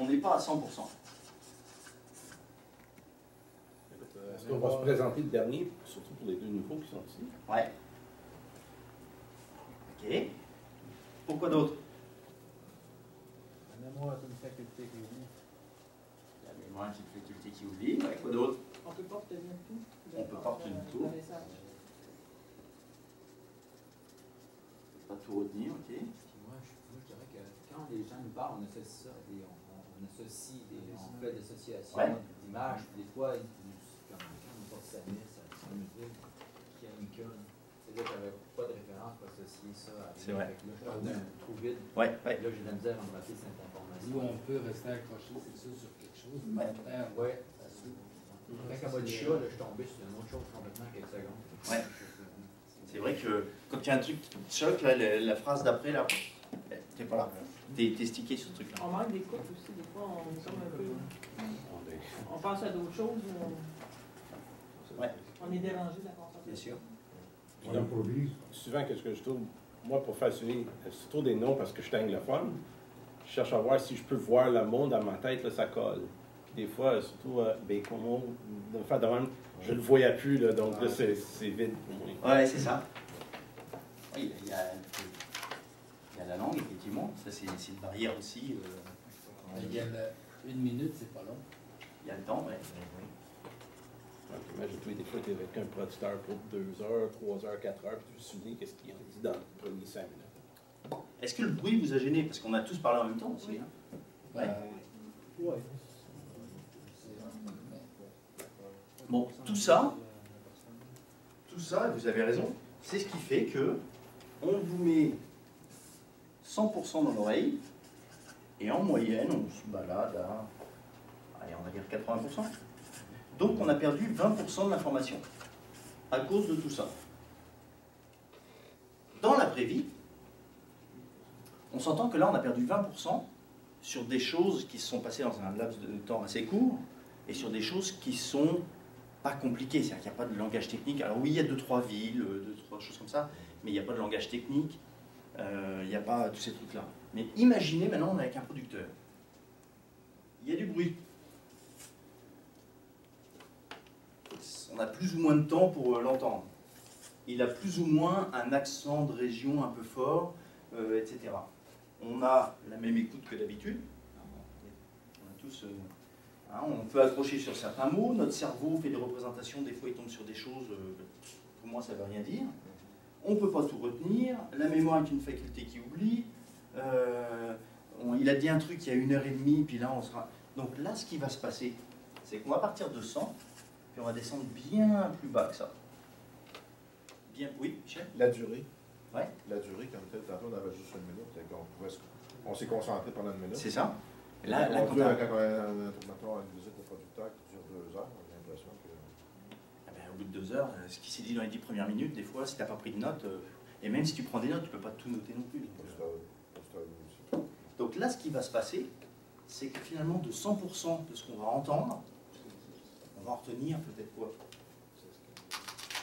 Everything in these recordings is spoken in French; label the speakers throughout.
Speaker 1: on n'est pas à 100%.
Speaker 2: Est-ce qu'on va se présenter le dernier, surtout pour les deux nouveaux qui sont ici?
Speaker 1: Ouais. Ok. Pourquoi d'autre?
Speaker 3: La mémoire est une faculté qui oublie.
Speaker 1: La mémoire est une faculté qui oublie. Ouais, quoi d'autre?
Speaker 4: On ne peut pas obtenir tout.
Speaker 1: On peut pas obtenir tout. Pas tout retenir, ok.
Speaker 5: Puis moi, je dirais que quand les gens nous parlent, on associe ça, on associe, on fait des associations d'images, puis des fois, quand on porte sa messe, ça nous dit qu'il y a une icône. C'est là que j'avais pas de référence pour associer ça à
Speaker 1: C'est vrai.
Speaker 5: Là, je trouvais un trou vide.
Speaker 1: Ouais, ouais.
Speaker 5: Là, j'ai de la misère à me rappeler cette information.
Speaker 3: Où on peut rester accroché, c'est sûr, sur quelque chose.
Speaker 1: Ouais.
Speaker 5: Ouais. Quand elle m'a dit ça, là, je suis tombé sur une autre chose complètement en quelques secondes.
Speaker 1: Ouais. C'est vrai que quand il y a un truc qui te choque, là, la phrase d'après, là, t'es pas là. T'es stické sur ce truc-là.
Speaker 4: On manque d'écoute aussi, des fois, on est comme un peu. On pense à d'autres choses, on est dérangé de la concentration.
Speaker 1: Bien sûr.
Speaker 6: On improvise.
Speaker 2: Souvent, qu'est-ce que je trouve, moi, pour façonner, c'est trop des noms parce que je suis anglophone, je cherche à voir si je peux voir le monde dans ma tête, là, ça colle. Puis des fois, surtout, ben, comment, de faire de même, je le voyais plus, là, donc là, c'est vide pour moi.
Speaker 1: Ouais, c'est ça. Oui, il y a la langue, effectivement. Ça, c'est une barrière aussi.
Speaker 3: Il y a une minute, c'est pas long.
Speaker 1: Il y a le temps, ouais.
Speaker 2: Imagine, des fois, tu es avec un producteur pour 2 heures, 3 heures, 4 heures, puis tu te souviens qu'est-ce qu'il a dit dans les premiers 5 minutes.
Speaker 1: Est-ce que le bruit vous a gêné? Parce qu'on a tous parlé en même temps aussi. Hein? Ouais.
Speaker 3: Ouais.
Speaker 1: Bon, tout ça, vous avez raison, c'est ce qui fait que on vous met 100% dans l'oreille, et en moyenne, on se balade à, allez, on va dire 80%. Donc on a perdu 20% de l'information, à cause de tout ça. Dans la vraie-vie, on s'entend que là, on a perdu 20% sur des choses qui se sont passées dans un laps de temps assez court, et sur des choses qui sont pas compliquées, c'est-à-dire qu'il n'y a pas de langage technique. Alors oui, il y a 2-3 villes, 2-3 choses comme ça, mais il n'y a pas de langage technique, il n'y a pas tous ces trucs-là. Mais imaginez maintenant, on est avec un producteur. Il y a du bruit. On a plus ou moins de temps pour l'entendre. Il a plus ou moins un accent de région un peu fort, etc. On a la même écoute que d'habitude. On a tous... on peut accrocher sur certains mots, notre cerveau fait des représentations, des fois il tombe sur des choses, pour moi ça ne veut rien dire. On ne peut pas tout retenir, la mémoire est une faculté qui oublie, il a dit un truc il y a 1h30, puis là on sera... Donc là ce qui va se passer, c'est qu'on va partir de 100, puis on va descendre bien plus bas que ça. Bien, oui, Michel?
Speaker 6: La durée.
Speaker 1: Ouais.
Speaker 6: La durée, comme tel, tantôt on avait juste 1 minute, on s'est concentré pendant 1 minute.
Speaker 1: C'est ça.
Speaker 6: Là, quand on a un informateur, une visite de producteur qui dure 2 heures, on a l'impression que...
Speaker 1: Ah ben, au bout de 2 heures, ce qui s'est dit dans les 10 premières minutes, des fois, si tu n'as pas pris de notes, et même si tu prends des notes, tu ne peux pas tout noter non plus. Donc là, ce qui va se passer, c'est que finalement, de 100% de ce qu'on va entendre, on va en retenir peut-être quoi?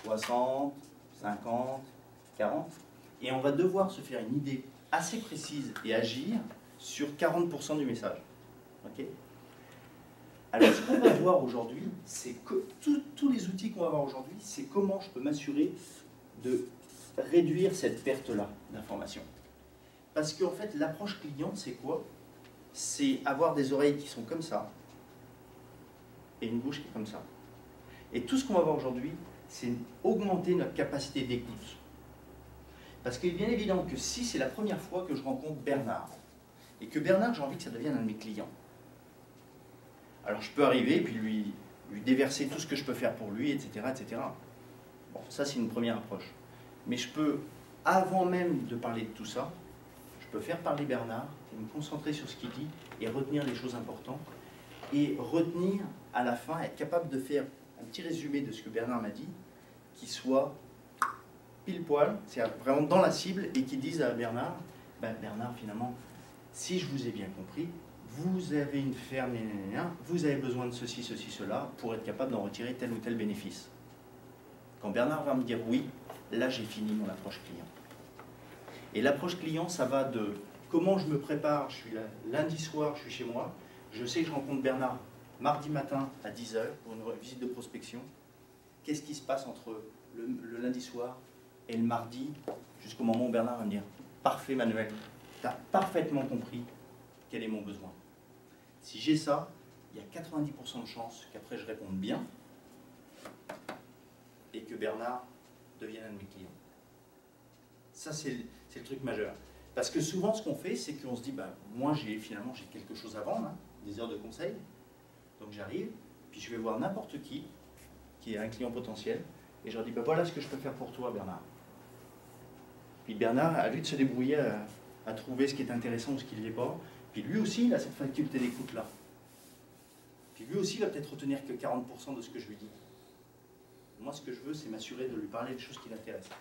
Speaker 1: 60, 50, 40, et on va devoir se faire une idée assez précise et agir sur 40% du message. Okay. Alors, ce qu'on va voir aujourd'hui, c'est que tous les outils qu'on va voir aujourd'hui, c'est comment je peux m'assurer de réduire cette perte-là d'information. Parce qu'en fait, l'approche client, c'est quoi? C'est avoir des oreilles qui sont comme ça et une bouche qui est comme ça. Et tout ce qu'on va voir aujourd'hui, c'est augmenter notre capacité d'écoute. Parce qu'il est bien évident que si c'est la première fois que je rencontre Bernard, et que Bernard, j'ai envie que ça devienne un de mes clients, alors je peux arriver et puis lui déverser tout ce que je peux faire pour lui, etc. etc. Bon, ça c'est une première approche. Mais je peux, avant même de parler de tout ça, je peux faire parler Bernard, et me concentrer sur ce qu'il dit, et retenir les choses importantes, et retenir à la fin, être capable de faire un petit résumé de ce que Bernard m'a dit, qui soit pile poil, c'est vraiment dans la cible, et qui dise à Bernard, ben Bernard finalement, si je vous ai bien compris, vous avez une ferme, vous avez besoin de ceci, ceci, cela, pour être capable d'en retirer tel ou tel bénéfice. Quand Bernard va me dire oui, là j'ai fini mon approche client. Et l'approche client, ça va de comment je me prépare, je suis là, lundi soir, je suis chez moi, Je sais que je rencontre Bernard mardi matin à 10h pour une visite de prospection. Qu'est-ce qui se passe entre le lundi soir et le mardi, jusqu'au moment où Bernard va me dire « Parfait Manuel, tu as parfaitement compris quel est mon besoin. » Si j'ai ça, il y a 90% de chances qu'après je réponde bien et que Bernard devienne un de mes clients. Ça, c'est le truc majeur. Parce que souvent, ce qu'on fait, c'est qu'on se dit, bah, moi, finalement, j'ai quelque chose à vendre, hein, des heures de conseil. Donc j'arrive, puis je vais voir n'importe qui est un client potentiel, et je leur dis, bah, voilà ce que je peux faire pour toi, Bernard. Puis Bernard, à lui de se débrouiller à trouver ce qui est intéressant ou ce qui ne l'est pas. Puis lui aussi, il a cette faculté d'écoute-là. Puis lui aussi, il va peut-être retenir que 40% de ce que je lui dis. Moi, ce que je veux, c'est m'assurer de lui parler des choses qui l'intéressent.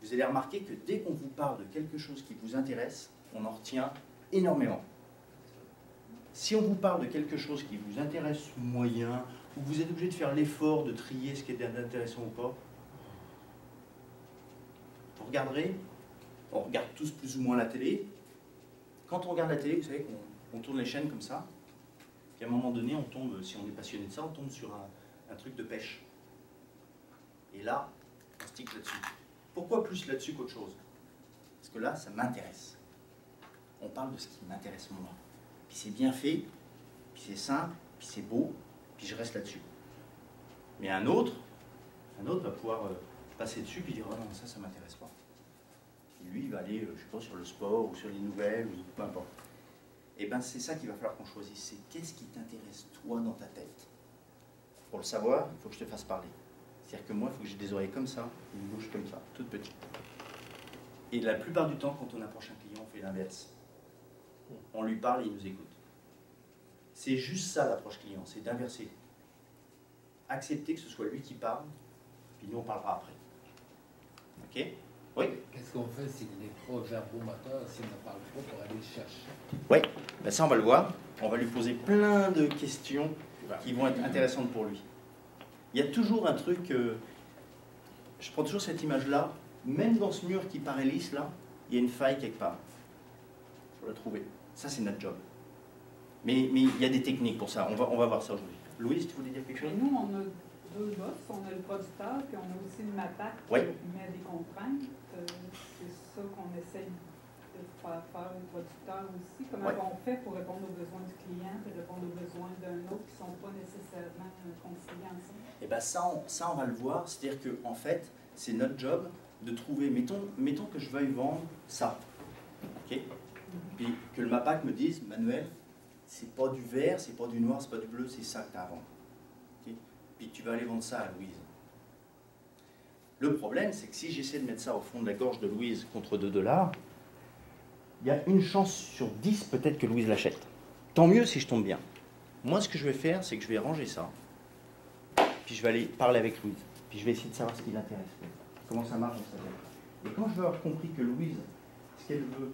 Speaker 1: Vous allez remarquer que dès qu'on vous parle de quelque chose qui vous intéresse, on en retient énormément. Si on vous parle de quelque chose qui vous intéresse moyen, ou vous êtes obligé de faire l'effort de trier ce qui est intéressant ou pas, vous regarderez, on regarde tous plus ou moins la télé. Quand on regarde la télé, vous savez qu'on tourne les chaînes comme ça, puis à un moment donné, on tombe, si on est passionné de ça, on tombe sur un truc de pêche. Et là, on stick là-dessus. Pourquoi plus là-dessus qu'autre chose? Parce que là, ça m'intéresse. On parle de ce qui m'intéresse moi. Puis c'est bien fait, puis c'est simple, puis c'est beau, puis je reste là-dessus. Mais un autre va pouvoir passer dessus puis dire « Oh non, ça m'intéresse pas ». Et lui, il va aller, je sais pas, sur le sport ou sur les nouvelles, ou peu importe. Et bien, c'est ça qu'il va falloir qu'on choisisse. C'est qu'est-ce qui t'intéresse toi dans ta tête? Pour le savoir, il faut que je te fasse parler. C'est-à-dire que moi, il faut que j'ai des oreilles comme ça, une bouche comme ça, toute petite. Et la plupart du temps, quand on approche un client, on fait l'inverse. On lui parle et il nous écoute. C'est juste ça l'approche client, c'est d'inverser. Accepter que ce soit lui qui parle, puis nous on parlera après. Ok? Oui?
Speaker 3: Qu'est-ce qu'on fait s'il n'est pas verbomoteur, s'il ne parle pas pour aller le chercher?
Speaker 1: Oui, ben ça on va le voir. On va lui poser plein de questions qui vont être intéressantes pour lui. Il y a toujours un truc, je prends toujours cette image-là, même dans ce mur qui paraît lisse, là, il y a une faille quelque part. Il faut la trouver. Ça, c'est notre job. Mais il y a des techniques pour ça. On va voir ça aujourd'hui. Louise, tu voulais dire quelque chose?
Speaker 4: Et nous, on a deux boss. On a le producteur, puis on a aussi le MAPAC qui met des contraintes. C'est ça qu'on essaye de faire au producteur aussi. Comment on fait pour répondre aux besoins du client et répondre aux besoins d'un autre qui ne sont pas nécessairement conciliés ensemble?
Speaker 1: Eh bien, ça, on va le voir. C'est-à-dire qu'en fait, c'est notre job de trouver, mettons que je veuille vendre ça. OK? Puis que le MAPAC me dise, Manuel, c'est pas du vert, c'est pas du noir, c'est pas du bleu, c'est ça que tu as à vendre. Okay? Puis tu vas aller vendre ça à Louise. Le problème, c'est que si j'essaie de mettre ça au fond de la gorge de Louise contre 2 $, il y a une chance sur 10 peut-être que Louise l'achète. Tant mieux si je tombe bien. Moi, ce que je vais faire, c'est que je vais ranger ça. Puis je vais aller parler avec Louise. Puis je vais essayer de savoir ce qui l'intéresse. Comment ça marche dans sa tête. Et quand je vais avoir compris que Louise, ce qu'elle veut,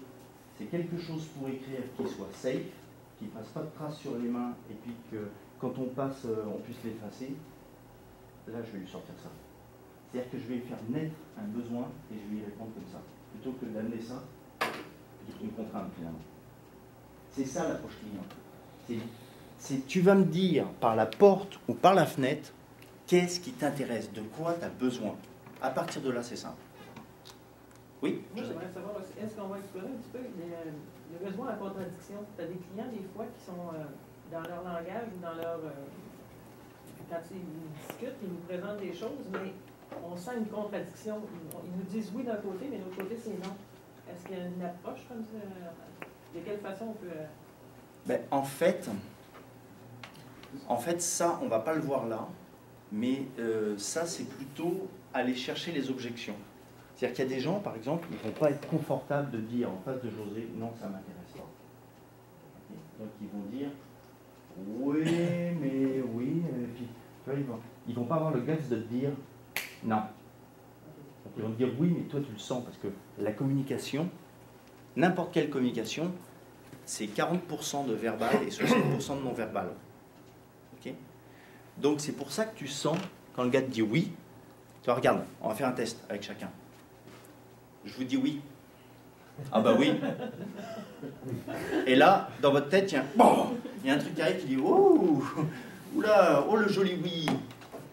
Speaker 1: c'est quelque chose pour écrire qui soit safe, qui ne fasse pas de traces sur les mains, et puis que quand on passe, on puisse l'effacer, là je vais lui sortir ça. C'est-à-dire que je vais lui faire naître un besoin et je vais lui répondre comme ça, plutôt que d'amener ça, qui est une contrainte finalement. C'est ça l'approche client. C'est tu vas me dire par la porte ou par la fenêtre, qu'est-ce qui t'intéresse, de quoi tu as besoin. À partir de là, c'est simple. Oui?
Speaker 4: Moi, j'aimerais savoir, est-ce qu'on va explorer un petit peu le besoin à contradiction? Tu as des clients, des fois, qui sont dans leur langage ou dans leur... quand ils discutent, ils nous présentent des choses, mais on sent une contradiction. Ils nous disent oui d'un côté, mais de l'autre côté, c'est non. Est-ce qu'il y a une approche comme ça? De quelle façon on peut...
Speaker 1: Ben, en fait, ça, on ne va pas le voir là, mais ça, c'est plutôt aller chercher les objections. C'est-à-dire qu'il y a des gens, par exemple, ils ne vont pas être confortables de dire en face de José, non, ça ne m'intéresse pas. Donc ils vont dire, oui, mais oui, et puis tu vois, ils ne vont pas avoir le guts de te dire, non. Donc ils vont te dire, oui, mais toi tu le sens, parce que la communication, n'importe quelle communication, c'est 40% de verbal et 60% de non-verbal. Okay? Donc c'est pour ça que tu sens, quand le gars te dit oui, tu vois, regarde, on va faire un test avec chacun. Je vous dis oui. Ah bah oui. Et là, dans votre tête, tiens, bon, Il y a un truc qui arrive qui dit oh, oula, oh le joli oui.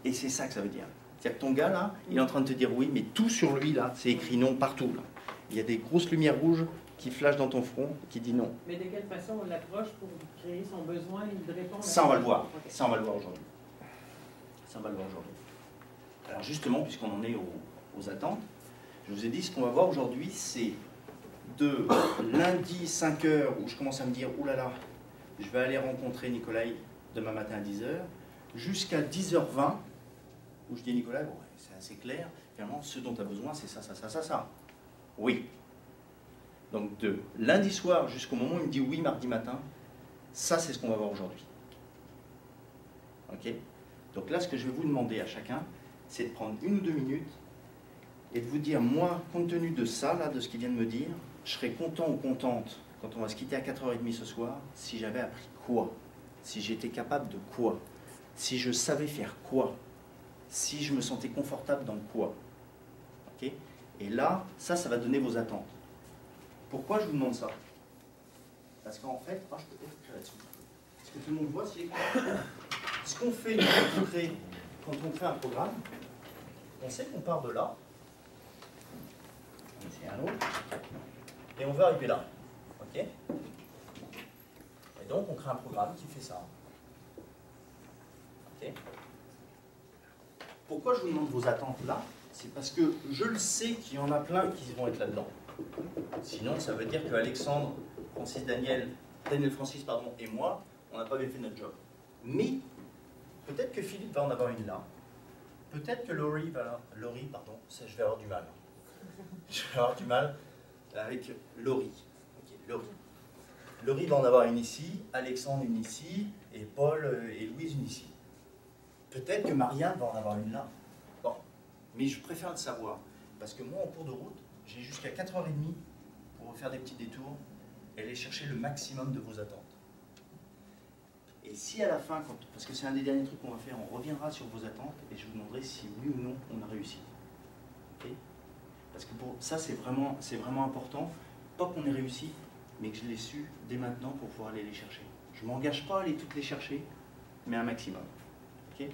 Speaker 1: Et c'est ça que ça veut dire. C'est-à-dire que ton gars là, il est en train de te dire oui, mais tout sur lui là, c'est écrit non partout. Là. Il y a des grosses lumières rouges qui flashent dans ton front, qui dit non.
Speaker 4: Mais de quelle façon on l'approche pour créer son besoin de répondre à
Speaker 1: Ça, on va le voir.
Speaker 4: Ok.
Speaker 1: Ça, on va le voir aujourd'hui. Ça, on va le voir aujourd'hui. Alors justement, puisqu'on en est aux attentes, je vous ai dit, ce qu'on va voir aujourd'hui, c'est de lundi 5h, où je commence à me dire, oulala, je vais aller rencontrer Nicolas demain matin à 10h, jusqu'à 10h20, où je dis, Nicolas, bon, c'est assez clair, finalement, ce dont tu as besoin, c'est ça, ça, ça, ça, ça. Oui. Donc de lundi soir jusqu'au moment où il me dit oui mardi matin, ça c'est ce qu'on va voir aujourd'hui. Ok? Donc là, ce que je vais vous demander à chacun, c'est de prendre 1 ou 2 minutes et de vous dire, moi, compte tenu de ça, là, de ce qu'il vient de me dire, je serais content ou contente, quand on va se quitter à 4h30 ce soir, si j'avais appris quoi? Si j'étais capable de quoi? Si je savais faire quoi? Si je me sentais confortable dans quoi? Ok? Et là, ça va donner vos attentes. Pourquoi je vous demande ça? Parce qu'en fait, je peux écrire là-dessus. Est-ce que tout le monde voit si ce qu'on fait quand on crée un programme, on sait qu'on part de là, c'est un autre, et on veut arriver là. Ok? Et donc on crée un programme qui fait ça. Ok? Pourquoi je vous demande vos attentes là? C'est parce que je le sais qu'il y en a plein qui vont être là-dedans. Sinon, ça veut dire que Alexandre, Daniel Francis et moi, on n'a pas bien fait notre job. Mais peut-être que Philippe va en avoir une là. Peut-être que Laurie, ça je vais avoir du mal. Je vais avoir du mal avec Laurie. Okay, Laurie. Laurie va en avoir une ici, Alexandre une ici, et Paul et Louise une ici. Peut-être que Marianne va en avoir une là. Bon, mais je préfère le savoir. Parce que moi, en cours de route, j'ai jusqu'à 4h30 pour faire des petits détours et aller chercher le maximum de vos attentes. Et si à la fin, parce que c'est un des derniers trucs qu'on va faire, on reviendra sur vos attentes et je vous demanderai si oui ou non on a réussi. Okay? Parce que pour ça, c'est vraiment important. Pas qu'on ait réussi, mais que je l'ai su dès maintenant pour pouvoir aller les chercher. Je ne m'engage pas à aller toutes les chercher, mais un maximum. Okay?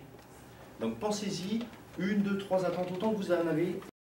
Speaker 1: Donc pensez-y, 1, 2, 3 attentes, autant que vous en avez.